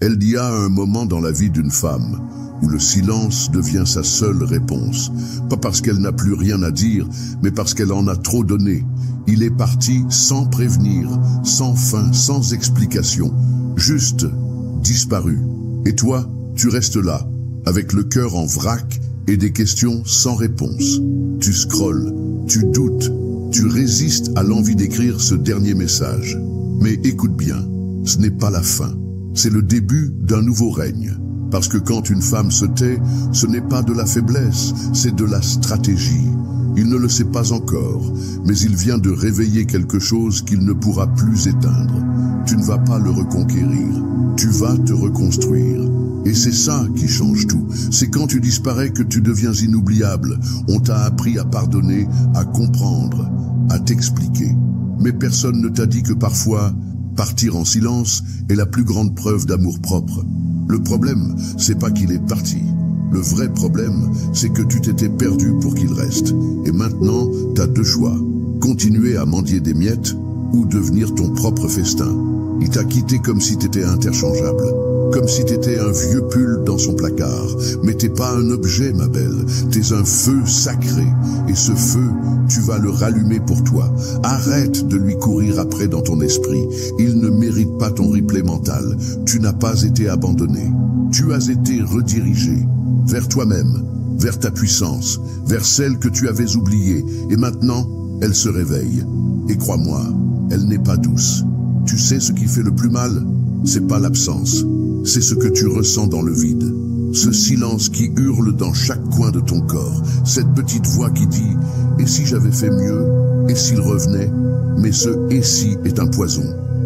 Il y a un moment dans la vie d'une femme où le silence devient sa seule réponse. Pas parce qu'elle n'a plus rien à dire, mais parce qu'elle en a trop donné. Il est parti sans prévenir, sans fin, sans explication, juste disparu. Et toi, tu restes là, avec le cœur en vrac et des questions sans réponse. Tu scrolles, tu doutes, tu résistes à l'envie d'écrire ce dernier message. Mais écoute bien, ce n'est pas la fin. C'est le début d'un nouveau règne. Parce que quand une femme se tait, ce n'est pas de la faiblesse, c'est de la stratégie. Il ne le sait pas encore, mais il vient de réveiller quelque chose qu'il ne pourra plus éteindre. Tu ne vas pas le reconquérir, tu vas te reconstruire. Et c'est ça qui change tout. C'est quand tu disparais que tu deviens inoubliable. On t'a appris à pardonner, à comprendre, à t'expliquer. Mais personne ne t'a dit que parfois, partir en silence est la plus grande preuve d'amour-propre. Le problème, c'est pas qu'il est parti. Le vrai problème, c'est que tu t'étais perdu pour qu'il reste. Et maintenant, t'as deux choix. Continuer à mendier des miettes ou devenir ton propre festin. Il t'a quitté comme si t'étais interchangeable. Comme si t'étais un vieux pull dans son placard. Mais t'es pas un objet, ma belle. T'es un feu sacré. Et ce feu, tu vas le rallumer pour toi. Arrête de lui courir après dans ton esprit. Il ne mérite pas ton replay mental. Tu n'as pas été abandonné. Tu as été redirigé. Vers toi-même, vers ta puissance, vers celle que tu avais oubliée. Et maintenant, elle se réveille. Et crois-moi, elle n'est pas douce. Tu sais ce qui fait le plus mal? C'est pas l'absence. C'est ce que tu ressens dans le vide. Ce silence qui hurle dans chaque coin de ton corps. Cette petite voix qui dit « Et si j'avais fait mieux? Et s'il revenait ?» Mais ce « et si » est un poison.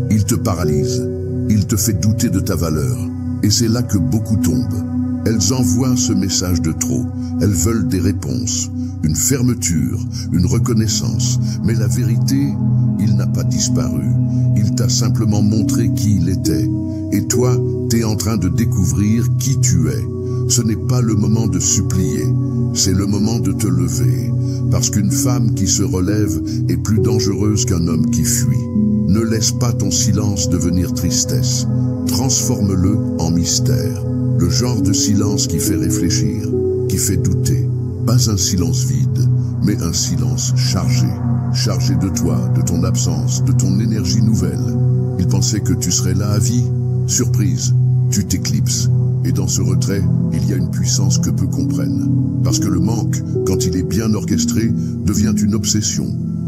Il te paralyse. Il te fait douter de ta valeur. Et c'est là que beaucoup tombent. Elles envoient ce message de trop. Elles veulent des réponses, une fermeture, une reconnaissance. Mais la vérité, il n'a pas disparu. Il t'a simplement montré qui il était. Et toi, t'es en train de découvrir qui tu es. Ce n'est pas le moment de supplier, c'est le moment de te lever. Parce qu'une femme qui se relève est plus dangereuse qu'un homme qui fuit. Ne laisse pas ton silence devenir tristesse. Transforme-le en mystère. Le genre de silence qui fait réfléchir, qui fait douter. Pas un silence vide, mais un silence chargé. Chargé de toi, de ton absence, de ton énergie nouvelle. Il pensait que tu serais là à vie. Surprise, tu t'éclipses. Et dans ce retrait, il y a une puissance que peu comprennent. Parce que le manque, quand il est bien orchestré, devient une obsession.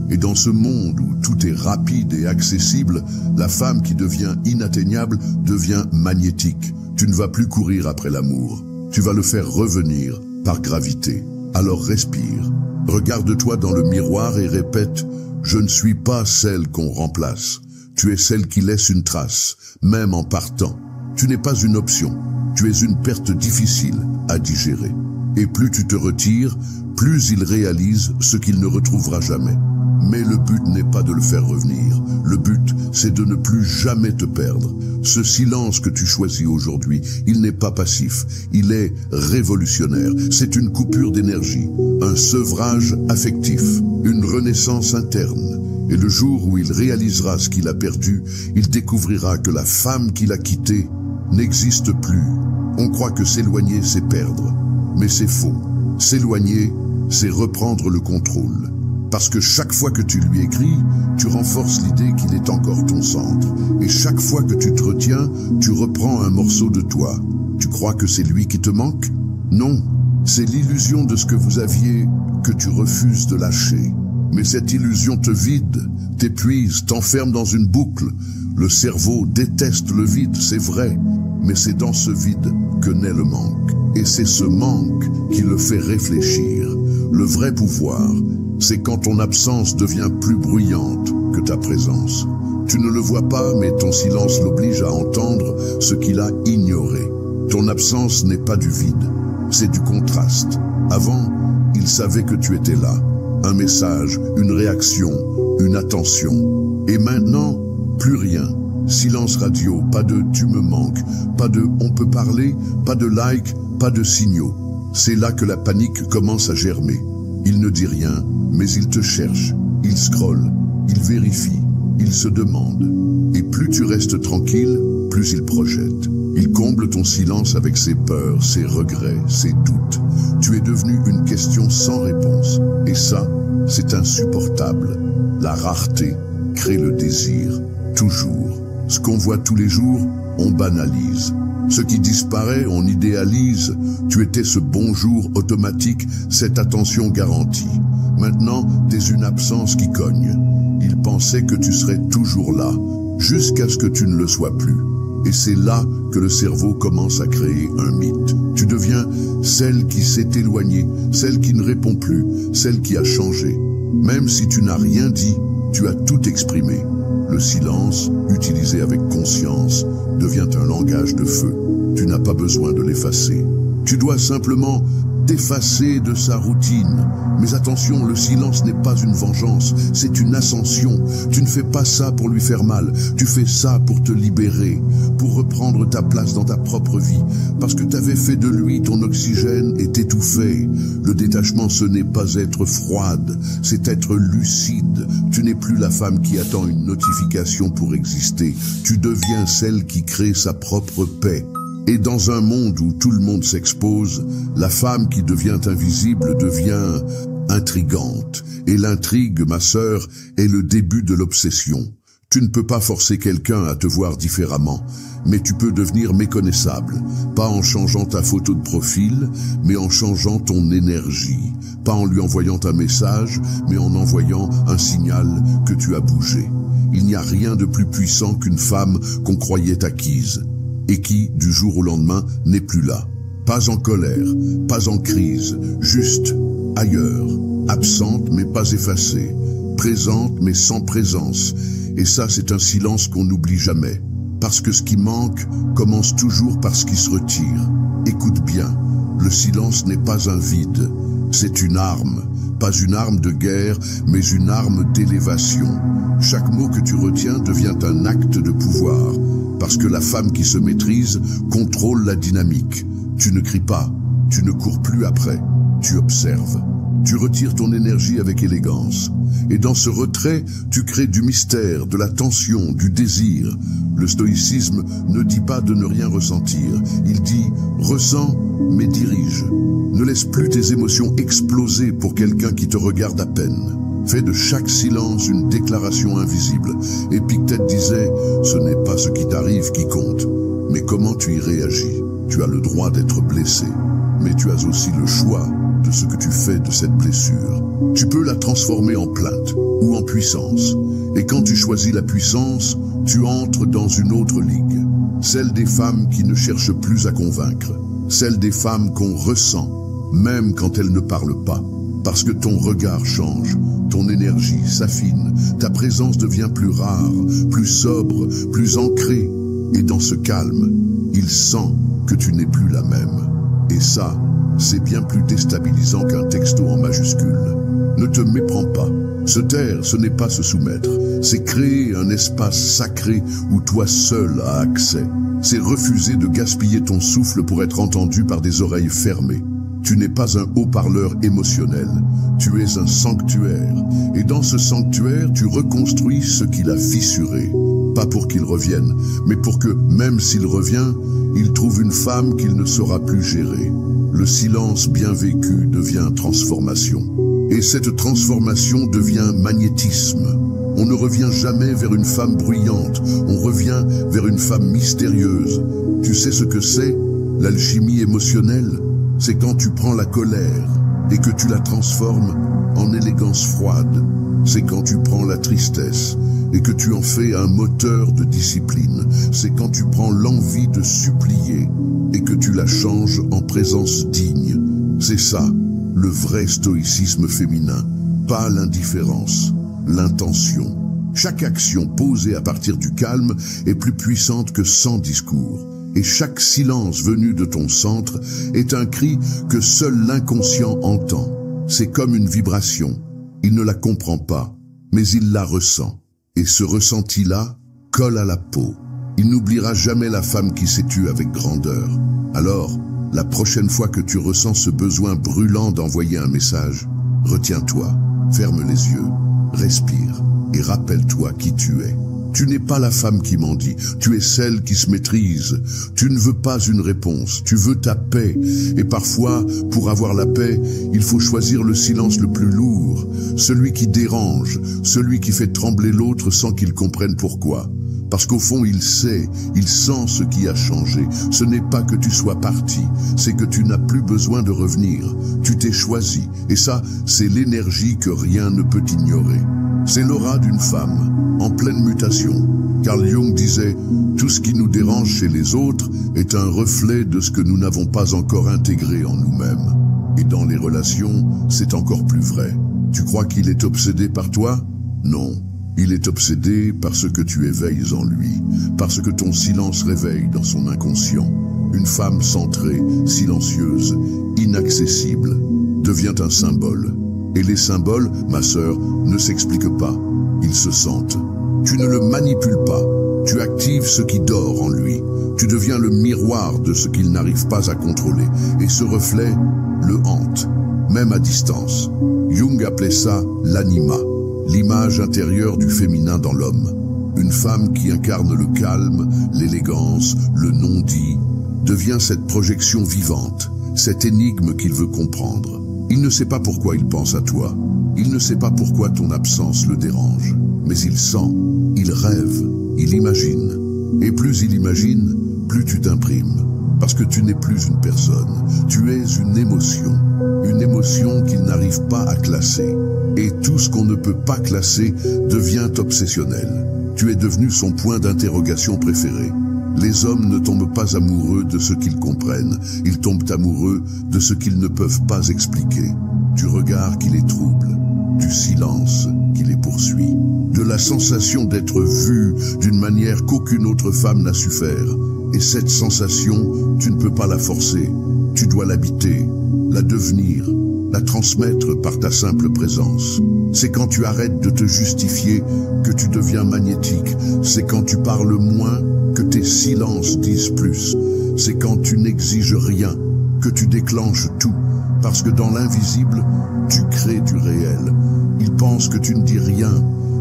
Et dans ce monde où tout est rapide et accessible, la femme qui devient inatteignable devient magnétique. Tu ne vas plus courir après l'amour. Tu vas le faire revenir par gravité. Alors respire. Regarde-toi dans le miroir et répète « Je ne suis pas celle qu'on remplace. Tu es celle qui laisse une trace, même en partant. Tu n'es pas une option. Tu es une perte difficile à digérer. Et plus tu te retires, plus il réalise ce qu'il ne retrouvera jamais. Mais le but n'est pas de le faire revenir. Le but, c'est de ne plus jamais te perdre. Ce silence que tu choisis aujourd'hui, il n'est pas passif. Il est révolutionnaire. C'est une coupure d'énergie, un sevrage affectif, une renaissance interne. Et le jour où il réalisera ce qu'il a perdu, il découvrira que la femme qu'il a quittée n'existe plus. On croit que s'éloigner, c'est perdre. Mais c'est faux. S'éloigner, c'est reprendre le contrôle. Parce que chaque fois que tu lui écris, tu renforces l'idée qu'il est encore ton centre. Et chaque fois que tu te retiens, tu reprends un morceau de toi. Tu crois que c'est lui qui te manque? Non, c'est l'illusion de ce que vous aviez que tu refuses de lâcher. Mais cette illusion te vide, t'épuise, t'enferme dans une boucle. Le cerveau déteste le vide, c'est vrai. Mais c'est dans ce vide que naît le manque. Et c'est ce manque qui le fait réfléchir. Le vrai pouvoir, c'est quand ton absence devient plus bruyante que ta présence. Tu ne le vois pas, mais ton silence l'oblige à entendre ce qu'il a ignoré. Ton absence n'est pas du vide, c'est du contraste. Avant, il savait que tu étais là. Un message, une réaction, une attention. Et maintenant, plus rien. Silence radio, pas de « tu me manques », pas de « on peut parler », pas de like, pas de signaux. C'est là que la panique commence à germer. Il ne dit rien, mais il te cherche, il scrolle, il vérifie, il se demande. Et plus tu restes tranquille, plus il projette. Il combles ton silence avec ses peurs, ses regrets, ses doutes. Tu es devenu une question sans réponse. Et ça, c'est insupportable. La rareté crée le désir. Toujours. Ce qu'on voit tous les jours, on banalise. Ce qui disparaît, on idéalise. Tu étais ce bonjour automatique, cette attention garantie. Maintenant, t'es une absence qui cogne. Ils pensaient que tu serais toujours là, jusqu'à ce que tu ne le sois plus. Et c'est là que le cerveau commence à créer un mythe. Tu deviens celle qui s'est éloignée, celle qui ne répond plus, celle qui a changé. Même si tu n'as rien dit, tu as tout exprimé. Le silence, utilisé avec conscience, devient un langage de feu. Tu n'as pas besoin de l'effacer. Tu dois simplement t'effacer de sa routine. Mais attention, le silence n'est pas une vengeance, c'est une ascension. Tu ne fais pas ça pour lui faire mal, tu fais ça pour te libérer, pour reprendre ta place dans ta propre vie, parce que tu avais fait de lui ton oxygène et t'étouffer. Le détachement, ce n'est pas être froide, c'est être lucide. Tu n'es plus la femme qui attend une notification pour exister, tu deviens celle qui crée sa propre paix. Et dans un monde où tout le monde s'expose, la femme qui devient invisible devient intrigante. Et l'intrigue, ma sœur, est le début de l'obsession. Tu ne peux pas forcer quelqu'un à te voir différemment, mais tu peux devenir méconnaissable. Pas en changeant ta photo de profil, mais en changeant ton énergie. Pas en lui envoyant un message, mais en envoyant un signal que tu as bougé. Il n'y a rien de plus puissant qu'une femme qu'on croyait acquise, et qui, du jour au lendemain, n'est plus là. Pas en colère, pas en crise, juste ailleurs, absente mais pas effacée, présente mais sans présence. Et ça, c'est un silence qu'on n'oublie jamais. Parce que ce qui manque commence toujours par ce qui se retire. Écoute bien, le silence n'est pas un vide, c'est une arme. Pas une arme de guerre, mais une arme d'élévation. Chaque mot que tu retiens devient un acte de pouvoir, parce que la femme qui se maîtrise contrôle la dynamique. Tu ne cries pas, tu ne cours plus après, tu observes. Tu retires ton énergie avec élégance. Et dans ce retrait, tu crées du mystère, de la tension, du désir. Le stoïcisme ne dit pas de ne rien ressentir. Il dit « ressens, mais dirige ». Ne laisse plus tes émotions exploser pour quelqu'un qui te regarde à peine. Fais de chaque silence une déclaration invisible. Épictète disait « ce n'est pas ce qui t'arrive qui compte, mais comment tu y réagis. Tu as le droit d'être blessé, mais tu as aussi le choix de ce que tu fais de cette blessure. Tu peux la transformer en plainte ou en puissance. Et quand tu choisis la puissance, tu entres dans une autre ligue. Celle des femmes qui ne cherchent plus à convaincre. Celle des femmes qu'on ressent, même quand elles ne parlent pas. Parce que ton regard change, ton énergie s'affine, ta présence devient plus rare, plus sobre, plus ancrée. Et dans ce calme, il sent que tu n'es plus la même. Et ça, c'est bien plus déstabilisant qu'un texto en majuscule. Ne te méprends pas. Se taire, ce n'est pas se soumettre. C'est créer un espace sacré où toi seul as accès. C'est refuser de gaspiller ton souffle pour être entendu par des oreilles fermées. Tu n'es pas un haut-parleur émotionnel. Tu es un sanctuaire. Et dans ce sanctuaire, tu reconstruis ce qu'il a fissuré. Pas pour qu'il revienne, mais pour que, même s'il revient, il trouve une femme qu'il ne saura plus gérer. Le silence bien vécu devient transformation. Et cette transformation devient magnétisme. On ne revient jamais vers une femme bruyante, on revient vers une femme mystérieuse. Tu sais ce que c'est, l'alchimie émotionnelle? C'est quand tu prends la colère et que tu la transformes en élégance froide. C'est quand tu prends la tristesse et que tu en fais un moteur de discipline. C'est quand tu prends l'envie de supplier et que tu la changes en présence digne. C'est ça, le vrai stoïcisme féminin. Pas l'indifférence, l'intention. Chaque action posée à partir du calme est plus puissante que 100 discours. Et chaque silence venu de ton centre est un cri que seul l'inconscient entend. C'est comme une vibration. Il ne la comprend pas, mais il la ressent. Et ce ressenti-là colle à la peau. Il n'oubliera jamais la femme qui s'est tue avec grandeur. Alors, la prochaine fois que tu ressens ce besoin brûlant d'envoyer un message, retiens-toi, ferme les yeux, respire et rappelle-toi qui tu es. Tu n'es pas la femme qui mendie, tu es celle qui se maîtrise. Tu ne veux pas une réponse, tu veux ta paix. Et parfois, pour avoir la paix, il faut choisir le silence le plus lourd, celui qui dérange, celui qui fait trembler l'autre sans qu'il comprenne pourquoi. Parce qu'au fond, il sait, il sent ce qui a changé. Ce n'est pas que tu sois parti, c'est que tu n'as plus besoin de revenir. Tu t'es choisi, et ça, c'est l'énergie que rien ne peut ignorer. C'est l'aura d'une femme, en pleine mutation. Carl Jung disait, tout ce qui nous dérange chez les autres est un reflet de ce que nous n'avons pas encore intégré en nous-mêmes. Et dans les relations, c'est encore plus vrai. Tu crois qu'il est obsédé par toi? Non. Il est obsédé par ce que tu éveilles en lui, parce que ton silence réveille dans son inconscient. Une femme centrée, silencieuse, inaccessible, devient un symbole. Et les symboles, ma sœur, ne s'expliquent pas. Ils se sentent. Tu ne le manipules pas. Tu actives ce qui dort en lui. Tu deviens le miroir de ce qu'il n'arrive pas à contrôler. Et ce reflet le hante, même à distance. Jung appelait ça l'anima. L'image intérieure du féminin dans l'homme. Une femme qui incarne le calme, l'élégance, le non-dit, devient cette projection vivante, cette énigme qu'il veut comprendre. Il ne sait pas pourquoi il pense à toi. Il ne sait pas pourquoi ton absence le dérange. Mais il sent, il rêve, il imagine. Et plus il imagine, plus tu t'imprimes. Parce que tu n'es plus une personne, tu es une émotion qu'il n'arrive pas à classer. Et tout ce qu'on ne peut pas classer devient obsessionnel. Tu es devenu son point d'interrogation préféré. Les hommes ne tombent pas amoureux de ce qu'ils comprennent, ils tombent amoureux de ce qu'ils ne peuvent pas expliquer. Du regard qui les trouble, du silence qui les poursuit, de la sensation d'être vu d'une manière qu'aucune autre femme n'a su faire. Et cette sensation, tu ne peux pas la forcer, tu dois l'habiter, la devenir, la transmettre par ta simple présence. C'est quand tu arrêtes de te justifier que tu deviens magnétique. C'est quand tu parles moins que tes silences disent plus. C'est quand tu n'exiges rien que tu déclenches tout. Parce que dans l'invisible, tu crées du réel. Ils pensent que tu ne dis rien,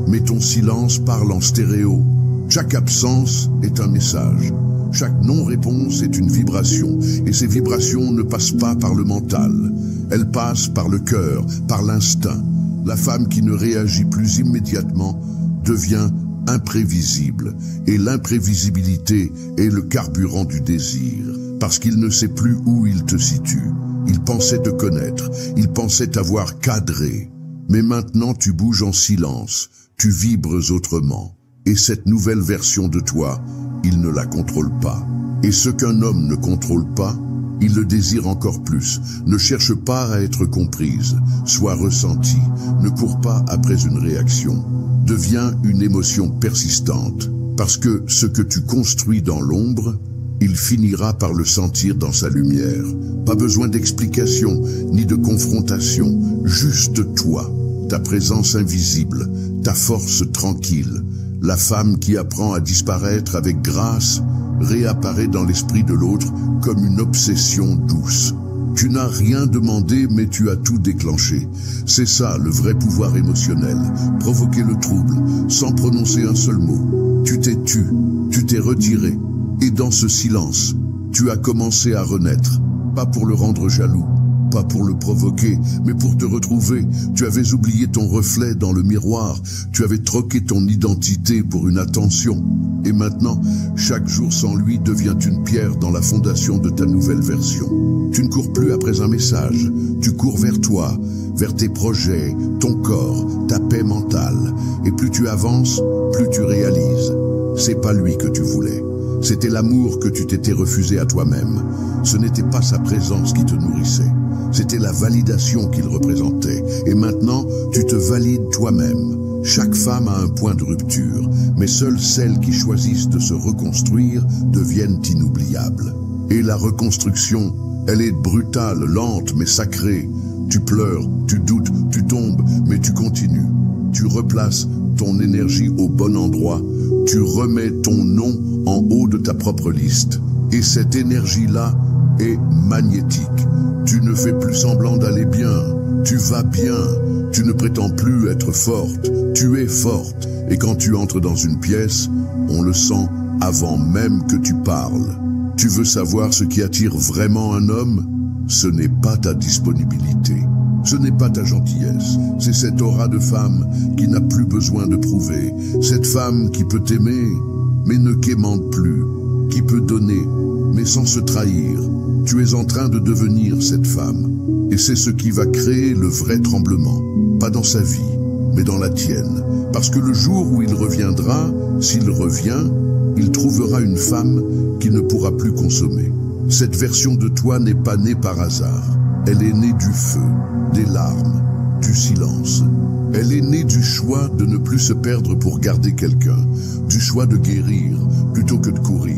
mais ton silence parle en stéréo. Chaque absence est un message. Chaque non-réponse est une vibration, et ces vibrations ne passent pas par le mental. Elles passent par le cœur, par l'instinct. La femme qui ne réagit plus immédiatement devient imprévisible, et l'imprévisibilité est le carburant du désir, parce qu'il ne sait plus où il te situe. Il pensait te connaître, il pensait t'avoir cadré. Mais maintenant tu bouges en silence, tu vibres autrement. Et cette nouvelle version de toi, il ne la contrôle pas. Et ce qu'un homme ne contrôle pas, il le désire encore plus. Ne cherche pas à être comprise, sois ressentie. Ne cours pas après une réaction. Deviens une émotion persistante. Parce que ce que tu construis dans l'ombre, il finira par le sentir dans sa lumière. Pas besoin d'explication, ni de confrontation. Juste toi, ta présence invisible, ta force tranquille. La femme qui apprend à disparaître avec grâce réapparaît dans l'esprit de l'autre comme une obsession douce. Tu n'as rien demandé, mais tu as tout déclenché. C'est ça le vrai pouvoir émotionnel. Provoquer le trouble, sans prononcer un seul mot. Tu t'es tu t'es retiré. Et dans ce silence, tu as commencé à renaître. Pas pour le rendre jaloux, pas pour le provoquer, mais pour te retrouver. Tu avais oublié ton reflet dans le miroir. Tu avais troqué ton identité pour une attention. Et maintenant, chaque jour sans lui devient une pierre dans la fondation de ta nouvelle version. Tu ne cours plus après un message. Tu cours vers toi, vers tes projets, ton corps, ta paix mentale. Et plus tu avances, plus tu réalises. C'est pas lui que tu voulais. C'était l'amour que tu t'étais refusé à toi-même. Ce n'était pas sa présence qui te nourrissait. C'était la validation qu'il représentait. Et maintenant, tu te valides toi-même. Chaque femme a un point de rupture, mais seules celles qui choisissent de se reconstruire deviennent inoubliables. Et la reconstruction, elle est brutale, lente, mais sacrée. Tu pleures, tu doutes, tu tombes, mais tu continues. Tu replaces ton énergie au bon endroit. Tu remets ton nom en haut de ta propre liste. Et cette énergie-là est magnétique. Tu ne fais plus semblant d'aller bien. Tu vas bien. Tu ne prétends plus être forte. Tu es forte. Et quand tu entres dans une pièce, on le sent avant même que tu parles. Tu veux savoir ce qui attire vraiment un homme? Ce n'est pas ta disponibilité. Ce n'est pas ta gentillesse, c'est cette aura de femme qui n'a plus besoin de prouver, cette femme qui peut t'aimer, mais ne quémande plus, qui peut donner, mais sans se trahir. Tu es en train de devenir cette femme, et c'est ce qui va créer le vrai tremblement, pas dans sa vie, mais dans la tienne, parce que le jour où il reviendra, s'il revient, il trouvera une femme qu'il ne pourra plus consommer. Cette version de toi n'est pas née par hasard. Elle est née du feu, des larmes, du silence. Elle est née du choix de ne plus se perdre pour garder quelqu'un, du choix de guérir plutôt que de courir.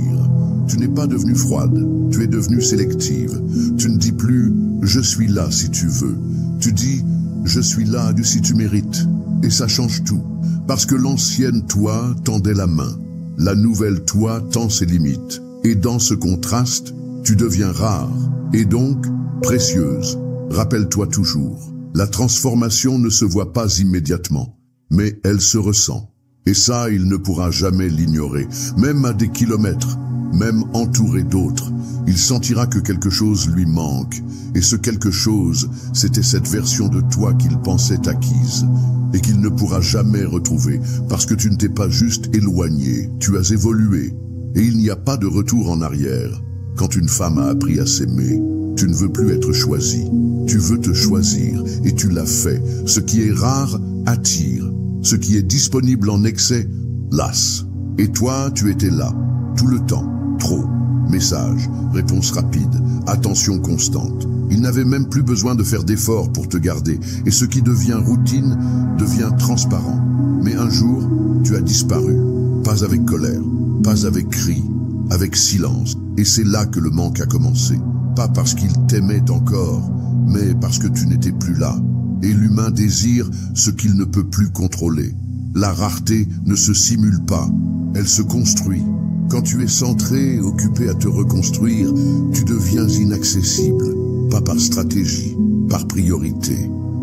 Tu n'es pas devenue froide, tu es devenue sélective. Tu ne dis plus « je suis là si tu veux ». Tu dis « je suis là si tu mérites ». Et ça change tout, parce que l'ancienne toi tendait la main. La nouvelle toi tend ses limites. Et dans ce contraste, tu deviens rare, et donc précieuse. Rappelle-toi toujours, la transformation ne se voit pas immédiatement, mais elle se ressent. Et ça, il ne pourra jamais l'ignorer, même à des kilomètres, même entouré d'autres. Il sentira que quelque chose lui manque, et ce quelque chose, c'était cette version de toi qu'il pensait acquise, et qu'il ne pourra jamais retrouver, parce que tu ne t'es pas juste éloigné, tu as évolué, et il n'y a pas de retour en arrière. Quand une femme a appris à s'aimer, tu ne veux plus être choisi. Tu veux te choisir et tu l'as fait. Ce qui est rare attire. Ce qui est disponible en excès lasse. Et toi, tu étais là, tout le temps, trop. Message, réponse rapide, attention constante. Il n'avait même plus besoin de faire d'efforts pour te garder. Et ce qui devient routine devient transparent. Mais un jour, tu as disparu. Pas avec colère, pas avec cri, avec silence. Et c'est là que le manque a commencé. Pas parce qu'il t'aimait encore, mais parce que tu n'étais plus là. Et l'humain désire ce qu'il ne peut plus contrôler. La rareté ne se simule pas, elle se construit. Quand tu es centré, occupé à te reconstruire, tu deviens inaccessible. Pas par stratégie, par priorité.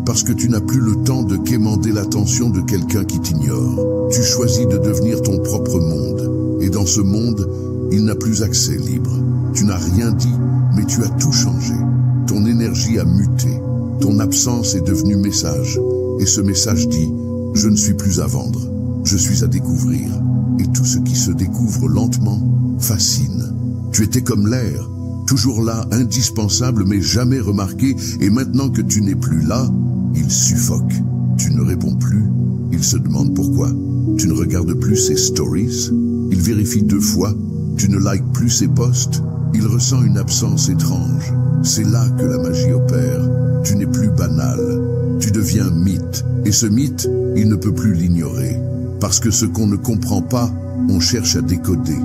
Parce que tu n'as plus le temps de quémander l'attention de quelqu'un qui t'ignore. Tu choisis de devenir ton propre monde. Et dans ce monde, il n'a plus accès libre. Tu n'as rien dit, mais tu as tout changé. Ton énergie a muté. Ton absence est devenue message. Et ce message dit, je ne suis plus à vendre. Je suis à découvrir. Et tout ce qui se découvre lentement fascine. Tu étais comme l'air, toujours là, indispensable, mais jamais remarqué. Et maintenant que tu n'es plus là, il suffoque. Tu ne réponds plus. Il se demande pourquoi. Tu ne regardes plus ses stories. Il vérifie 2 fois. Tu ne likes plus ses posts. Il ressent une absence étrange. C'est là que la magie opère. Tu n'es plus banal. Tu deviens mythe. Et ce mythe, il ne peut plus l'ignorer. Parce que ce qu'on ne comprend pas, on cherche à décoder.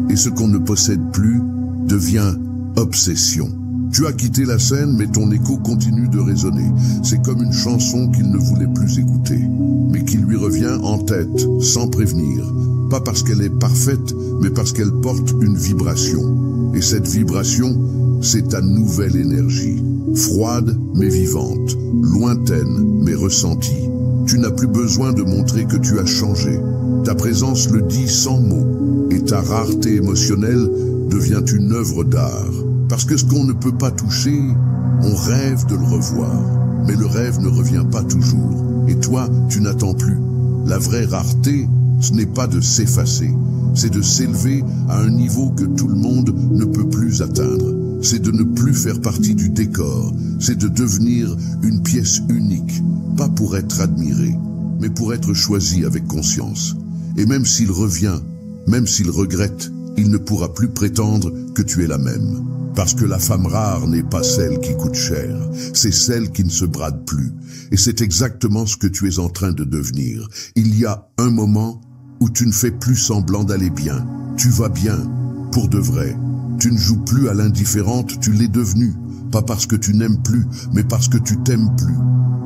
Et ce qu'on ne possède plus devient obsession. Tu as quitté la scène, mais ton écho continue de résonner. C'est comme une chanson qu'il ne voulait plus écouter, mais qui lui revient en tête, sans prévenir. Pas parce qu'elle est parfaite, mais parce qu'elle porte une vibration. Et cette vibration, c'est ta nouvelle énergie. Froide, mais vivante. Lointaine, mais ressentie. Tu n'as plus besoin de montrer que tu as changé. Ta présence le dit sans mots. Et ta rareté émotionnelle devient une œuvre d'art. Parce que ce qu'on ne peut pas toucher, on rêve de le revoir. Mais le rêve ne revient pas toujours. Et toi, tu n'attends plus. La vraie rareté, ce n'est pas de s'effacer. C'est de s'élever à un niveau que tout le monde ne peut plus atteindre. C'est de ne plus faire partie du décor. C'est de devenir une pièce unique. Pas pour être admiré, mais pour être choisi avec conscience. Et même s'il revient, même s'il regrette, il ne pourra plus prétendre que tu es la même. Parce que la femme rare n'est pas celle qui coûte cher, c'est celle qui ne se brade plus. Et c'est exactement ce que tu es en train de devenir. Il y a un moment où tu ne fais plus semblant d'aller bien. Tu vas bien, pour de vrai. Tu ne joues plus à l'indifférente, tu l'es devenue. Pas parce que tu n'aimes plus, mais parce que tu t'aimes plus.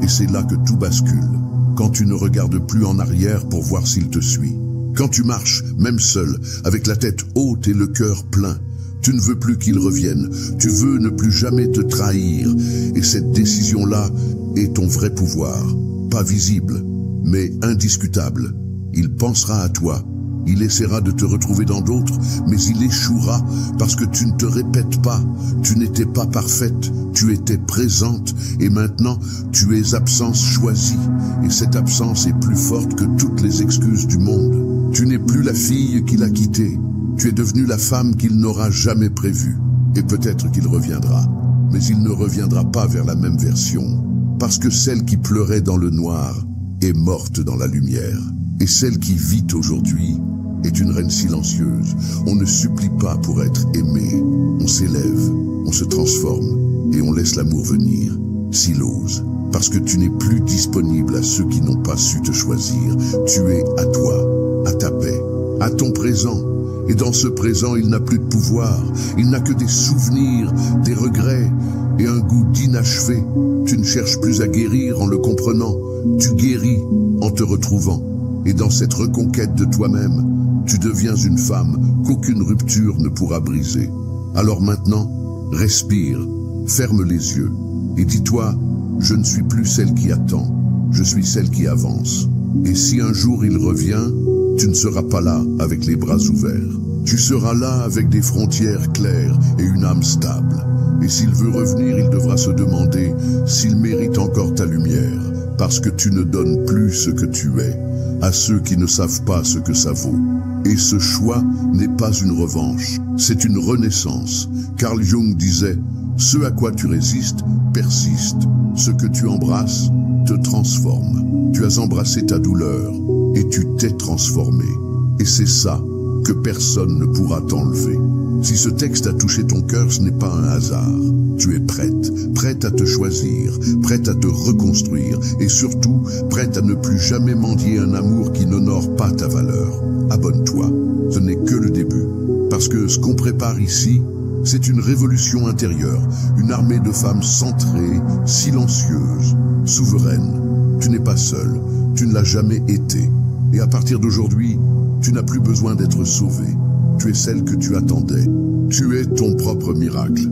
Et c'est là que tout bascule. Quand tu ne regardes plus en arrière pour voir s'il te suit. Quand tu marches, même seul, avec la tête haute et le cœur plein. Tu ne veux plus qu'il revienne. Tu veux ne plus jamais te trahir. Et cette décision-là est ton vrai pouvoir. Pas visible, mais indiscutable. Il pensera à toi. Il essaiera de te retrouver dans d'autres, mais il échouera parce que tu ne te répètes pas. Tu n'étais pas parfaite, tu étais présente et maintenant tu es absence choisie. Et cette absence est plus forte que toutes les excuses du monde. Tu n'es plus la fille qu'il a quittée. Tu es devenue la femme qu'il n'aura jamais prévue. Et peut-être qu'il reviendra, mais il ne reviendra pas vers la même version. Parce que celle qui pleurait dans le noir est morte dans la lumière. Et celle qui vit aujourd'hui est une reine silencieuse. On ne supplie pas pour être aimé. On s'élève, on se transforme et on laisse l'amour venir, s'il ose. Parce que tu n'es plus disponible à ceux qui n'ont pas su te choisir. Tu es à toi, à ta paix, à ton présent. Et dans ce présent, il n'a plus de pouvoir. Il n'a que des souvenirs, des regrets et un goût d'inachevé. Tu ne cherches plus à guérir en le comprenant. Tu guéris en te retrouvant. Et dans cette reconquête de toi-même, tu deviens une femme qu'aucune rupture ne pourra briser. Alors maintenant, respire, ferme les yeux et dis-toi, je ne suis plus celle qui attend, je suis celle qui avance. Et si un jour il revient, tu ne seras pas là avec les bras ouverts. Tu seras là avec des frontières claires et une âme stable. Et s'il veut revenir, il devra se demander s'il mérite encore ta lumière, parce que tu ne donnes plus ce que tu es à ceux qui ne savent pas ce que ça vaut. Et ce choix n'est pas une revanche, c'est une renaissance. Carl Jung disait, ce à quoi tu résistes persiste, ce que tu embrasses te transforme. Tu as embrassé ta douleur et tu t'es transformé. Et c'est ça que personne ne pourra t'enlever. Si ce texte a touché ton cœur, ce n'est pas un hasard. Tu es prête à te choisir, prête à te reconstruire et surtout prête à ne plus jamais mendier un amour qui n'honore pas ta valeur. Abonne-toi, ce n'est que le début. Parce que ce qu'on prépare ici, c'est une révolution intérieure, une armée de femmes centrées, silencieuses, souveraines. Tu n'es pas seule, tu ne l'as jamais été. Et à partir d'aujourd'hui, tu n'as plus besoin d'être sauvée. Tu es celle que tu attendais. Tu es ton propre miracle.